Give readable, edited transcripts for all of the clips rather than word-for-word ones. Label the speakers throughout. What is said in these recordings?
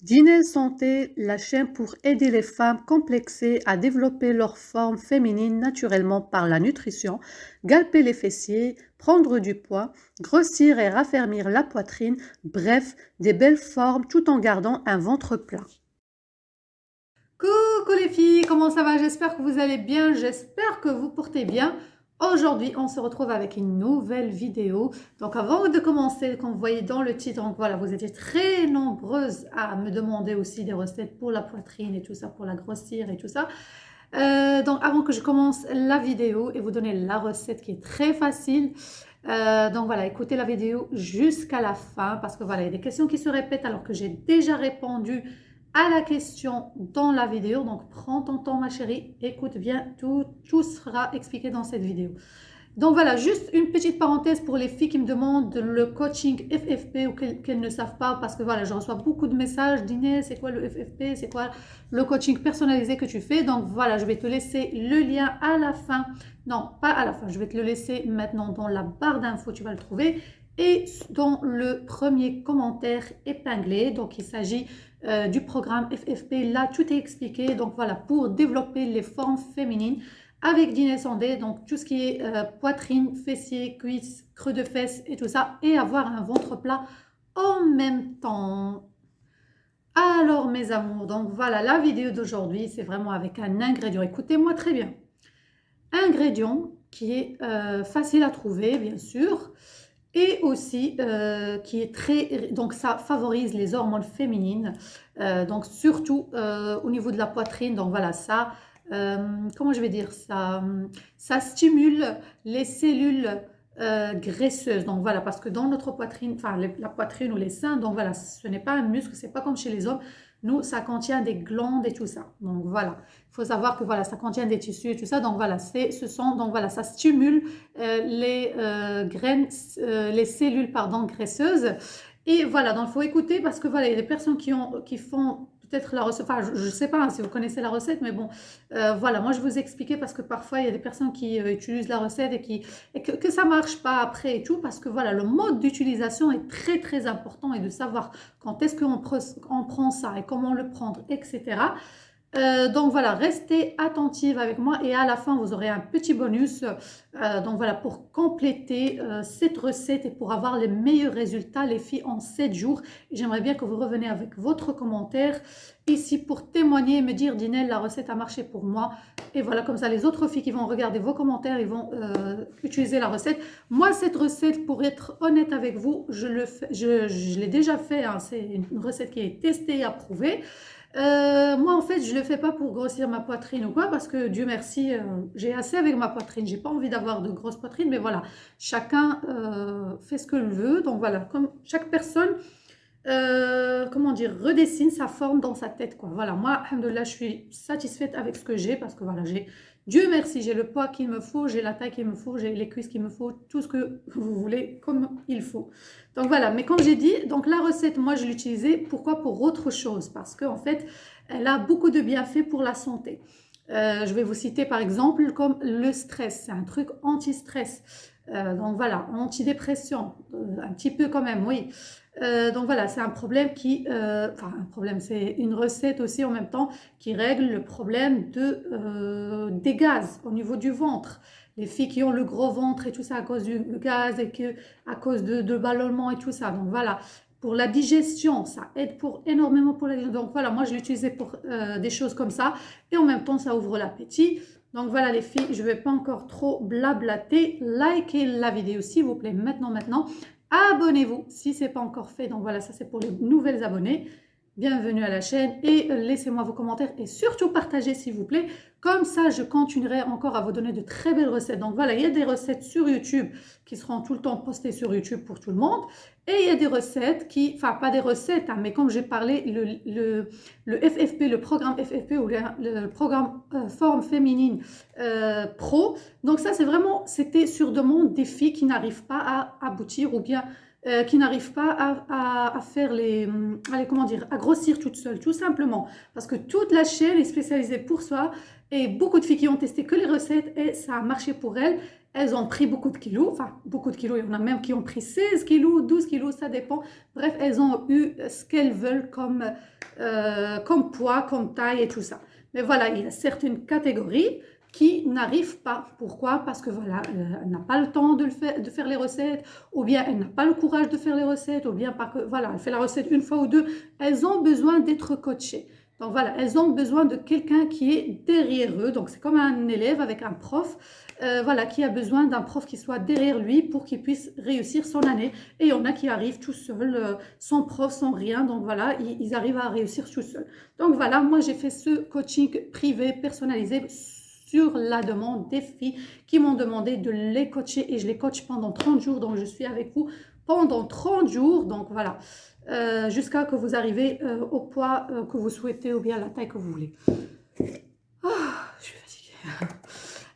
Speaker 1: Dîner Santé, la chaîne pour aider les femmes complexées à développer leur forme féminine naturellement par la nutrition, galper les fessiers, prendre du poids, grossir et raffermir la poitrine, bref, des belles formes tout en gardant un ventre plat. Coucou les filles, comment ça va? J'espère que vous allez bien, j'espère que vous portez bien. Aujourd'hui, on se retrouve avec une nouvelle vidéo. Donc avant de commencer, comme vous voyez dans le titre, donc voilà, vous étiez très nombreuses à me demander aussi des recettes pour la poitrine et tout ça, pour la grossir et tout ça. Donc avant que je commence la vidéo et vous donner la recette qui est très facile, donc voilà, écoutez la vidéo jusqu'à la fin parce que voilà, il y a des questions qui se répètent alors que j'ai déjà répondu à la question dans la vidéo. Donc prends ton temps ma chérie, écoute bien, tout sera expliqué dans cette vidéo. Donc voilà, juste une petite parenthèse pour les filles qui me demandent le coaching FFP ou qu'elles ne savent pas, parce que voilà, je reçois beaucoup de messages d'Inès, c'est quoi le FFP, c'est quoi le coaching personnalisé que tu fais. Donc voilà, je vais te laisser le lien à la fin. Non, pas à la fin, je vais te le laisser maintenant dans la barre d'infos, tu vas le trouver. Et dans le premier commentaire épinglé, donc il s'agit du programme FFP, là tout est expliqué, donc voilà, pour développer les formes féminines avec dîner Sandé, donc tout ce qui est poitrine, fessiers, cuisses, creux de fesses et tout ça, et avoir un ventre plat en même temps. Alors mes amours, donc voilà, la vidéo d'aujourd'hui, c'est vraiment avec un ingrédient. Écoutez-moi très bien. Ingrédient qui est facile à trouver, bien sûr, et aussi qui est très... Donc ça favorise les hormones féminines, donc surtout au niveau de la poitrine, donc voilà, ça... comment je vais dire ça, ça stimule les cellules graisseuses. Donc voilà, parce que dans notre poitrine, enfin la poitrine ou les seins, donc voilà, ce n'est pas un muscle, c'est pas comme chez les hommes. Nous, ça contient des glandes et tout ça. Donc voilà, il faut savoir que voilà, ça contient des tissus et tout ça. Donc voilà, donc voilà, ça stimule les graines, les cellules pardon graisseuses. Et voilà, donc il faut écouter parce que voilà, il y a des personnes qui font peut-être la recette, enfin je ne sais pas hein, si vous connaissez la recette, mais bon, voilà, moi je vous expliquais parce que parfois il y a des personnes qui utilisent la recette et que ça ne marche pas après et tout, parce que voilà, le mode d'utilisation est très très important et de savoir quand est-ce qu'on prend ça et comment le prendre, etc. Donc voilà, restez attentive avec moi et à la fin vous aurez un petit bonus donc voilà, pour compléter cette recette et pour avoir les meilleurs résultats les filles en 7 jours. J'aimerais bien que vous reveniez avec votre commentaire ici pour témoigner et me dire Dinel, la recette a marché pour moi. Et voilà, comme ça les autres filles qui vont regarder vos commentaires, ils vont utiliser la recette. Moi cette recette, pour être honnête avec vous, je l'ai déjà fait hein. C'est une recette qui est testée et approuvée. Moi, en fait, je ne le fais pas pour grossir ma poitrine ou quoi, parce que Dieu merci, j'ai assez avec ma poitrine. J'ai pas envie d'avoir de grosses poitrines, mais voilà, chacun fait ce qu'il veut. Donc voilà, comme chaque personne, comment dire, redessine sa forme dans sa tête, quoi. Voilà, moi, alhamdoulilah, je suis satisfaite avec ce que j'ai, parce que voilà, Dieu merci, j'ai le poids qu'il me faut, j'ai la taille qu'il me faut, j'ai les cuisses qu'il me faut, tout ce que vous voulez comme il faut. Donc voilà, mais comme j'ai dit, donc la recette, moi je l'utilisais, pourquoi? Pour autre chose, parce qu'en fait, elle a beaucoup de bienfaits pour la santé. Je vais vous citer par exemple comme le stress, c'est un truc anti-stress. Donc voilà, antidépression, un petit peu quand même, oui. Donc voilà, c'est un problème enfin un problème, c'est une recette aussi en même temps qui règle le problème des gaz au niveau du ventre. Les filles qui ont le gros ventre et tout ça à cause du gaz et à cause de ballonnement et tout ça. Donc voilà, pour la digestion, ça aide énormément pour la digestion. Donc voilà, moi je l'utilisais pour des choses comme ça et en même temps ça ouvre l'appétit. Donc voilà les filles, je ne vais pas encore trop blablater. Likez la vidéo s'il vous plaît maintenant. Abonnez-vous si ce n'est pas encore fait. Donc voilà, ça c'est pour les nouvelles abonnés. Bienvenue à la chaîne et laissez-moi vos commentaires et surtout partagez s'il vous plaît. Comme ça, je continuerai encore à vous donner de très belles recettes. Donc voilà, il y a des recettes sur YouTube qui seront tout le temps postées sur YouTube pour tout le monde. Et il y a des recettes enfin pas des recettes, hein, mais comme j'ai parlé, le FFP, le programme FFP ou le programme Forme Féminine Pro. Donc ça, c'était sur demande des filles qui n'arrivent pas à aboutir ou bien qui n'arrivent pas à faire comment dire, à grossir toute seule, tout simplement. Parce que toute la chaîne est spécialisée pour ça et beaucoup de filles qui ont testé que les recettes et ça a marché pour elles. elles ont pris beaucoup de kilos, enfin beaucoup de kilos, il y en a même qui ont pris 16 kilos, 12 kilos, ça dépend. Bref, elles ont eu ce qu'elles veulent comme poids, comme taille et tout ça. Mais voilà, il y a certaines catégories qui n'arrivent pas. Pourquoi? Parce que voilà, elle n'a pas le temps de faire les recettes, ou bien elle n'a pas le courage de faire les recettes, ou bien parce que voilà, elle fait la recette une fois ou deux. Elles ont besoin d'être coachées. Donc voilà, elles ont besoin de quelqu'un qui est derrière eux. Donc c'est comme un élève avec un prof, voilà, qui a besoin d'un prof qui soit derrière lui pour qu'il puisse réussir son année. Et il y en a qui arrivent tout seuls, sans prof, sans rien. Donc voilà, ils arrivent à réussir tout seuls. Donc voilà, moi j'ai fait ce coaching privé personnalisé sur la demande des filles qui m'ont demandé de les coacher et je les coach pendant 30 jours. Donc je suis avec vous pendant 30 jours. Donc voilà, jusqu'à que vous arrivez au poids que vous souhaitez ou bien la taille que vous voulez. Oh, je suis fatiguée.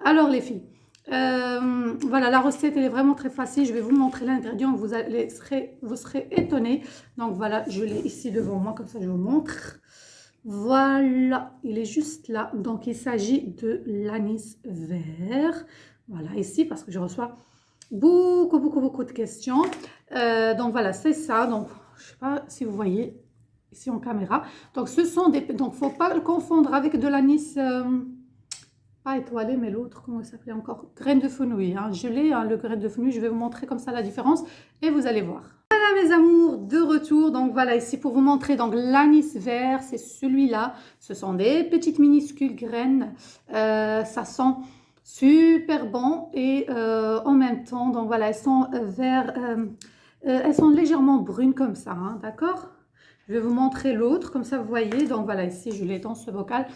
Speaker 1: Alors les filles, voilà, la recette elle est vraiment très facile. Je vais vous montrer l'ingrédient, vous serez étonnés. Donc voilà, je l'ai ici devant moi, comme ça je vous montre. Voilà, il est juste là. Donc il s'agit de l'anis vert. Voilà, ici parce que je reçois beaucoup de questions. Donc voilà, c'est ça. Donc je sais pas si vous voyez ici en caméra. Donc ce sont des, donc faut pas le confondre avec de l'anis pas étoilé, mais l'autre, comment il s'appelait encore, graines de fenouil, hein. Je l'ai, hein, le graine de fenouil. Je vais vous montrer comme ça la différence et vous allez voir. Voilà mes amours, de retour. Donc voilà, ici pour vous montrer, donc l'anis vert, c'est celui-là. Ce sont des petites minuscules graines. Ça sent super bon et en même temps, donc voilà, elles sont elles sont légèrement brunes comme ça, hein, d'accord? Je vais vous montrer l'autre, comme ça vous voyez. Donc voilà, ici je l'ai dans ce bocal.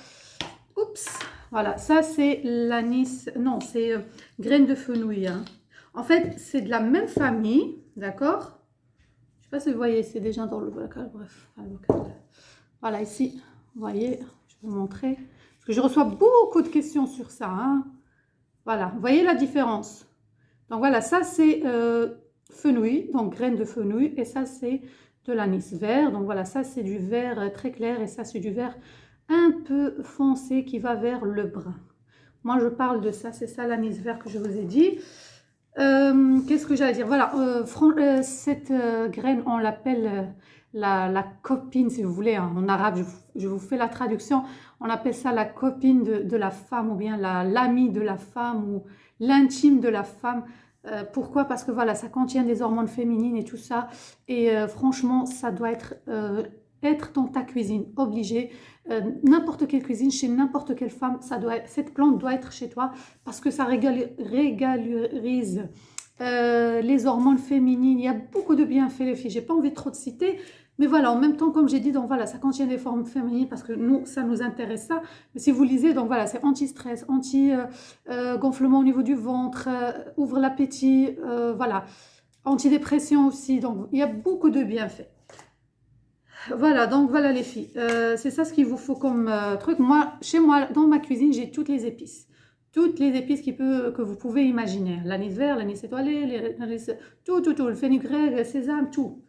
Speaker 1: Oups, voilà, ça c'est l'anis, non, c'est graines de fenouil, hein. En fait, c'est de la même famille, d'accord? Je sais pas si vous voyez, c'est déjà dans le bocal, bref. Voilà, ici, vous voyez, je vais vous montrer. Parce que je reçois beaucoup de questions sur ça, hein. Voilà, vous voyez la différence. Donc voilà, ça c'est fenouil, donc graines de fenouil, et ça c'est de l'anis vert. Donc voilà, ça c'est du vert très clair, et ça c'est du vert un peu foncé qui va vers le brun. Moi je parle de ça, c'est ça l'anis vert que je vous ai dit. Qu'est-ce que j'allais dire? Voilà, cette graine on l'appelle la copine, si vous voulez, hein, en arabe. Je vous fais la traduction. On appelle ça la copine de la femme, ou bien l'amie de la femme, ou l'intime de la femme. Pourquoi? Parce que voilà, ça contient des hormones féminines et tout ça. Et franchement, ça doit être dans ta cuisine, obligé. N'importe quelle cuisine, chez n'importe quelle femme, cette plante doit être chez toi parce que ça régularise les hormones féminines. Il y a beaucoup de bienfaits, les filles. J'ai pas envie de trop de citer, mais voilà, en même temps, comme j'ai dit, donc voilà, ça contient des formes féminines parce que nous, ça nous intéresse ça. Mais si vous lisez, donc voilà, c'est anti-stress, anti-gonflement au niveau du ventre, ouvre l'appétit, voilà, antidépression aussi. Donc il y a beaucoup de bienfaits. Voilà, donc voilà les filles, c'est ça ce qu'il vous faut comme truc. Moi, chez moi, dans ma cuisine, j'ai toutes les épices. Toutes les épices que vous pouvez imaginer. L'anis vert, l'anis étoilé, tout, le fenugrec, le sésame, tout.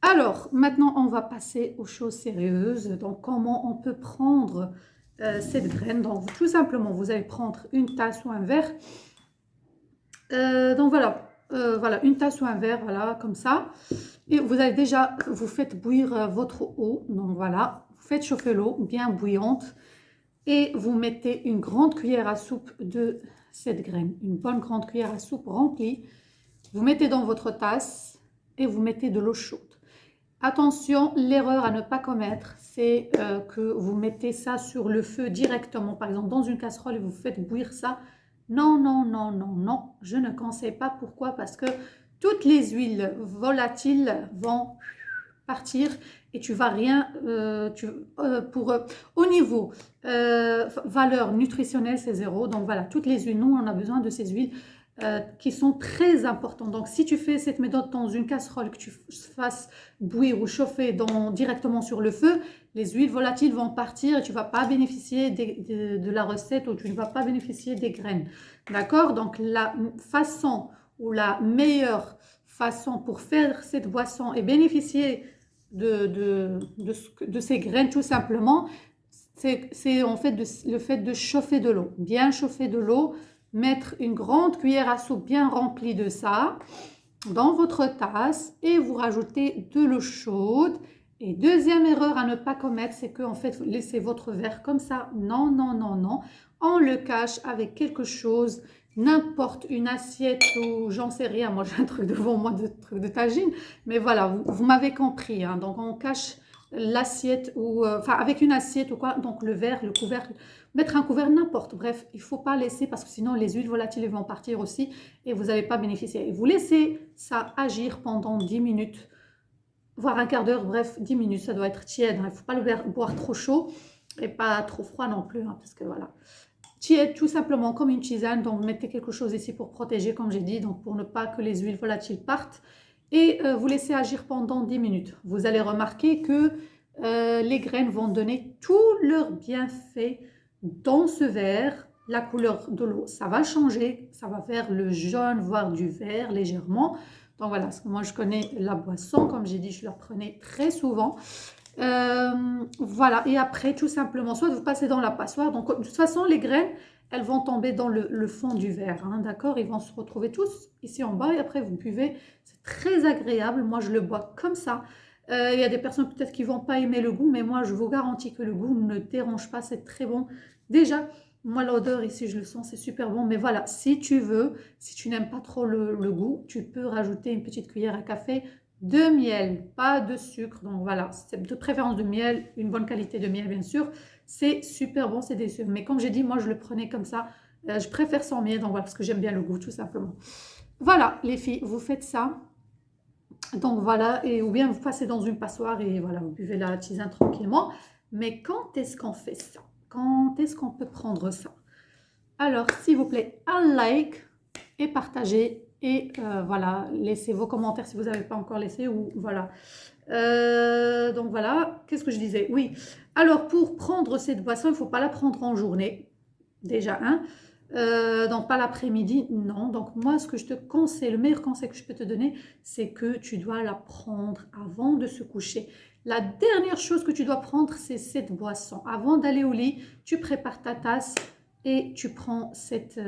Speaker 1: Alors, maintenant, on va passer aux choses sérieuses. Donc, comment on peut prendre cette graine? Donc, tout simplement, vous allez prendre une tasse ou un verre. Donc, voilà. Voilà, une tasse ou un verre, voilà, comme ça. Et vous allez déjà, vous faites bouillir votre eau. Donc voilà, vous faites chauffer l'eau bien bouillante. Et vous mettez une grande cuillère à soupe de cette graine. Une bonne grande cuillère à soupe remplie. Vous mettez dans votre tasse et vous mettez de l'eau chaude. Attention, l'erreur à ne pas commettre, c'est que vous mettez ça sur le feu directement. Par exemple, dans une casserole et vous faites bouillir ça. Non, non, non, non, non, je ne conseille pas. Pourquoi? Parce que toutes les huiles volatiles vont partir et tu vas rien, au niveau valeur nutritionnelle, c'est zéro. Donc voilà, toutes les huiles, nous on a besoin de ces huiles qui sont très importantes. Donc si tu fais cette méthode dans une casserole, que tu fasses bouillir ou chauffer directement sur le feu, les huiles volatiles vont partir et tu ne vas pas bénéficier de la recette, ou tu ne vas pas bénéficier des graines. D'accord? Donc la façon ou la meilleure façon pour faire cette boisson et bénéficier de ces graines, tout simplement, c'est en fait le fait de chauffer de l'eau. Bien chauffer de l'eau mettre une grande cuillère à soupe bien remplie de ça dans votre tasse et vous rajoutez de l'eau chaude. Et deuxième erreur à ne pas commettre, c'est que en fait, vous laissez votre verre comme ça. Non, non, non, non. On le cache avec quelque chose, n'importe une assiette ou j'en sais rien. Moi, j'ai un truc devant moi, de truc de tagine. Mais voilà, vous m'avez compris. Hein. Donc, on cache l'assiette ou enfin avec une assiette ou quoi. Donc, le verre, le couvercle, mettre un couvercle, n'importe. Bref, il ne faut pas laisser parce que sinon, les huiles volatiles vont partir aussi et vous n'allez pas bénéficier. Et vous laissez ça agir pendant 10 minutes, voire un quart d'heure, bref, 10 minutes, ça doit être tiède. Il ne faut pas le boire trop chaud et pas trop froid non plus, hein, parce que voilà. Tiède, tout simplement, comme une tisane. Donc, vous mettez quelque chose ici pour protéger, comme j'ai dit, donc pour ne pas que les huiles volatiles partent. Et vous laissez agir pendant 10 minutes. Vous allez remarquer que les graines vont donner tout leur bienfait dans ce verre. La couleur de l'eau, ça va changer, ça va faire le jaune, voire du vert légèrement. Donc voilà, parce que moi je connais la boisson, comme j'ai dit, je la prenais très souvent. Voilà, et après tout simplement, soit vous passez dans la passoire, donc de toute façon les graines, elles vont tomber dans le fond du verre, hein, d'accord? Ils vont se retrouver tous ici en bas et après vous buvez, c'est très agréable, moi je le bois comme ça. Il y a des personnes peut-être qui ne vont pas aimer le goût, mais moi je vous garantis que le goût ne dérange pas, c'est très bon. Déjà, moi l'odeur ici je le sens, c'est super bon, mais voilà, si tu veux, si tu n'aimes pas trop le goût, tu peux rajouter une petite cuillère à café de miel, pas de sucre. Donc voilà, c'est de préférence de miel, une bonne qualité de miel bien sûr. C'est super bon, c'est délicieux. Mais comme j'ai dit, moi je le prenais comme ça. Je préfère sans miel, donc voilà, parce que j'aime bien le goût tout simplement. Voilà les filles, vous faites ça. Donc voilà, et ou bien vous passez dans une passoire et voilà, vous buvez la tisane tranquillement. Mais quand est-ce qu'on fait ça? Quand est-ce qu'on peut prendre ça? Alors, s'il vous plaît, un like et partagez. Et voilà, laissez vos commentaires si vous n'avez pas encore laissé. Ou voilà. Donc voilà, qu'est-ce que je disais? Oui, alors pour prendre cette boisson, il ne faut pas la prendre en journée. Déjà, hein. Donc pas l'après-midi, non. Donc moi, ce que je te conseille, le meilleur conseil que je peux te donner, c'est que tu dois la prendre avant de se coucher. La dernière chose que tu dois prendre, c'est cette boisson. Avant d'aller au lit, tu prépares ta tasse et tu prends cette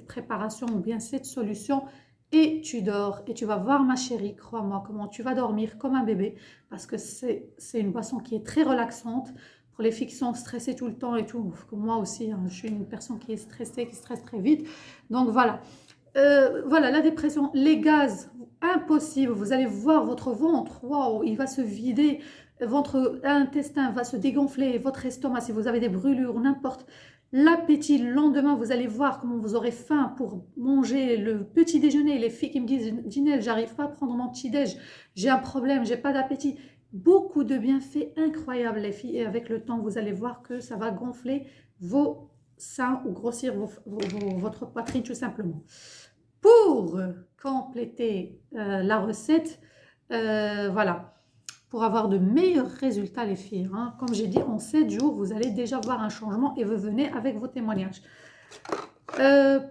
Speaker 1: préparation ou bien cette solution et tu dors. Et tu vas voir ma chérie, crois-moi, comment tu vas dormir comme un bébé parce que c'est une boisson qui est très relaxante. Pour les filles qui sont stressées tout le temps et tout, comme moi aussi, hein, je suis une personne qui est stressée, qui stresse très vite. Donc voilà. Voilà, la dépression, les gaz, impossible. Vous allez voir votre ventre, waouh, il va se vider, votre intestin va se dégonfler, votre estomac, si vous avez des brûlures ou n'importe. L'appétit, le lendemain, vous allez voir comment vous aurez faim pour manger le petit déjeuner. Les filles qui me disent, Ginelle, j'arrive pas à prendre mon petit déj, j'ai un problème, j'ai pas d'appétit. Beaucoup de bienfaits incroyables, les filles. Et avec le temps, vous allez voir que ça va gonfler vos seins ou grossir votre poitrine tout simplement. Pour compléter la recette, voilà, pour avoir de meilleurs résultats, les filles, hein, comme j'ai dit, en 7 jours, vous allez déjà voir un changement et vous venez avec vos témoignages.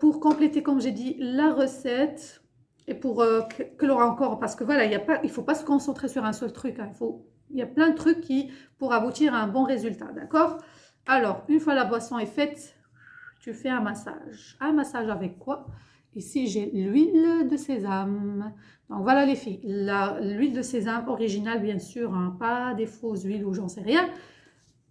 Speaker 1: Pour compléter, comme j'ai dit, la recette, et pour que l'on encore, parce que voilà, il ne faut pas se concentrer sur un seul truc, hein, il y a plein de trucs pour aboutir à un bon résultat, d'accord? Alors, une fois la boisson est faite, tu fais un massage. Un massage avec quoi? Ici, j'ai l'huile de sésame. Donc voilà les filles, l'huile de sésame originale, bien sûr, hein, pas des fausses huiles ou j'en sais rien.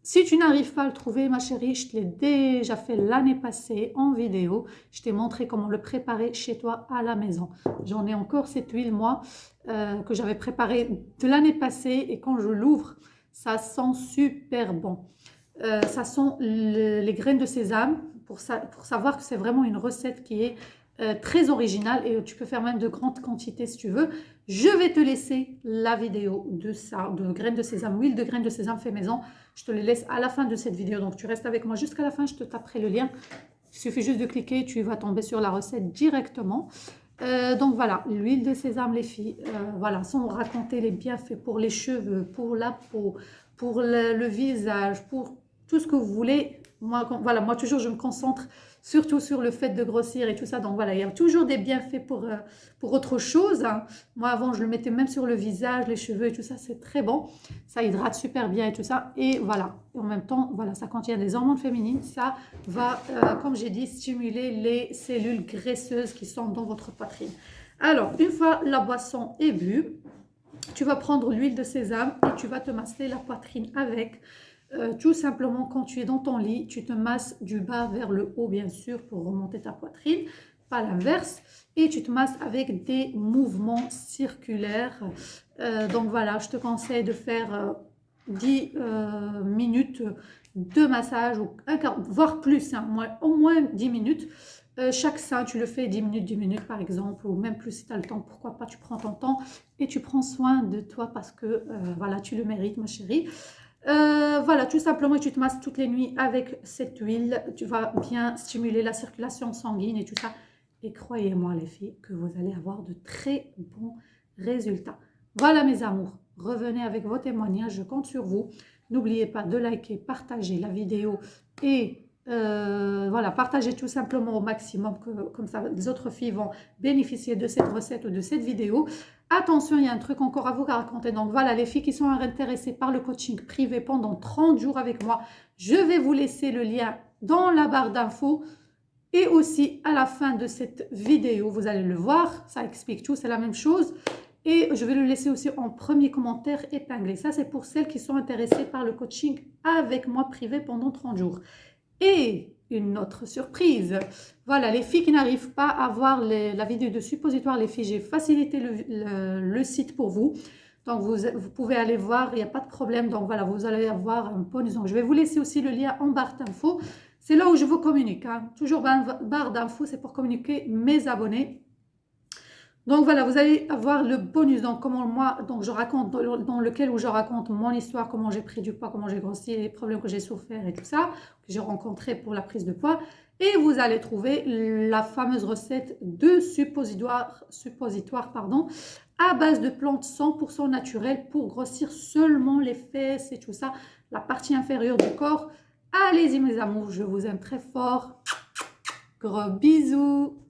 Speaker 1: Si tu n'arrives pas à le trouver, ma chérie, je te l'ai déjà fait l'année passée en vidéo. Je t'ai montré comment le préparer chez toi à la maison. J'en ai encore cette huile, moi, que j'avais préparée de l'année passée. Et quand je l'ouvre, ça sent super bon. Ça sent les graines de sésame, pour savoir que c'est vraiment une recette qui est très originale. Et tu peux faire même de grandes quantités si tu veux. Je vais te laisser la vidéo de ça, de graines de sésame, huile de graines de sésame fait maison. Je te le laisse à la fin de cette vidéo. Donc, tu restes avec moi jusqu'à la fin. Je te taperai le lien. Il suffit juste de cliquer. Tu vas tomber sur la recette directement. Donc, voilà. L'huile de sésame, les filles. Voilà. Sans raconter les bienfaits pour les cheveux, pour la peau, pour le visage, pour tout ce que vous voulez. Moi, voilà, moi toujours, je me concentre surtout sur le fait de grossir et tout ça. Donc voilà, il y a toujours des bienfaits pour autre chose, hein. Moi, avant, je le mettais même sur le visage, les cheveux et tout ça. C'est très bon. Ça hydrate super bien et tout ça. Et voilà. Et en même temps, voilà, ça contient des hormones féminines. Ça va, comme j'ai dit, stimuler les cellules graisseuses qui sont dans votre poitrine. Alors, une fois la boisson est bue, tu vas prendre l'huile de sésame et tu vas te masser la poitrine avec. Tout simplement, quand tu es dans ton lit, tu te masses du bas vers le haut, bien sûr, pour remonter ta poitrine, pas l'inverse. Et tu te masses avec des mouvements circulaires. Donc voilà, je te conseille de faire 10 minutes de massage, ou un quart, voire plus, hein, au moins 10 minutes. Chaque sein, tu le fais 10 minutes par exemple, ou même plus si tu as le temps, pourquoi pas, tu prends ton temps et tu prends soin de toi parce que voilà, tu le mérites, ma chérie. Voilà, tout simplement, tu te masses toutes les nuits avec cette huile. Tu vas bien stimuler la circulation sanguine et tout ça. Et croyez-moi, les filles, que vous allez avoir de très bons résultats. Voilà, mes amours. Revenez avec vos témoignages. Je compte sur vous. N'oubliez pas de liker, partager la vidéo et voilà, partagez tout simplement au maximum, comme ça les autres filles vont bénéficier de cette recette ou de cette vidéo. Attention, il y a un truc encore à vous raconter. Donc voilà, les filles qui sont intéressées par le coaching privé pendant 30 jours avec moi, je vais vous laisser le lien dans la barre d'infos et aussi à la fin de cette vidéo. Vous allez le voir, ça explique tout, c'est la même chose. Et je vais le laisser aussi en premier commentaire épinglé. Ça, c'est pour celles qui sont intéressées par le coaching avec moi privé pendant 30 jours. Et une autre surprise, voilà, les filles qui n'arrivent pas à voir la vidéo de suppositoire, les filles, j'ai facilité le site pour vous. Donc, vous pouvez aller voir, il n'y a pas de problème. Donc, voilà, vous allez avoir un bonus. Donc, je vais vous laisser aussi le lien en barre d'infos. C'est là où je vous communique, hein. Toujours barre d'infos, c'est pour communiquer mes abonnés. Donc voilà, vous allez avoir le bonus, donc comment moi, donc je raconte, dans lequel où je raconte mon histoire, comment j'ai pris du poids, comment j'ai grossi, les problèmes que j'ai souffert et tout ça, que j'ai rencontré pour la prise de poids. Et vous allez trouver la fameuse recette de suppositoire, pardon, à base de plantes 100% naturelles pour grossir seulement les fesses et tout ça, la partie inférieure du corps. Allez-y mes amours, je vous aime très fort. Gros bisous.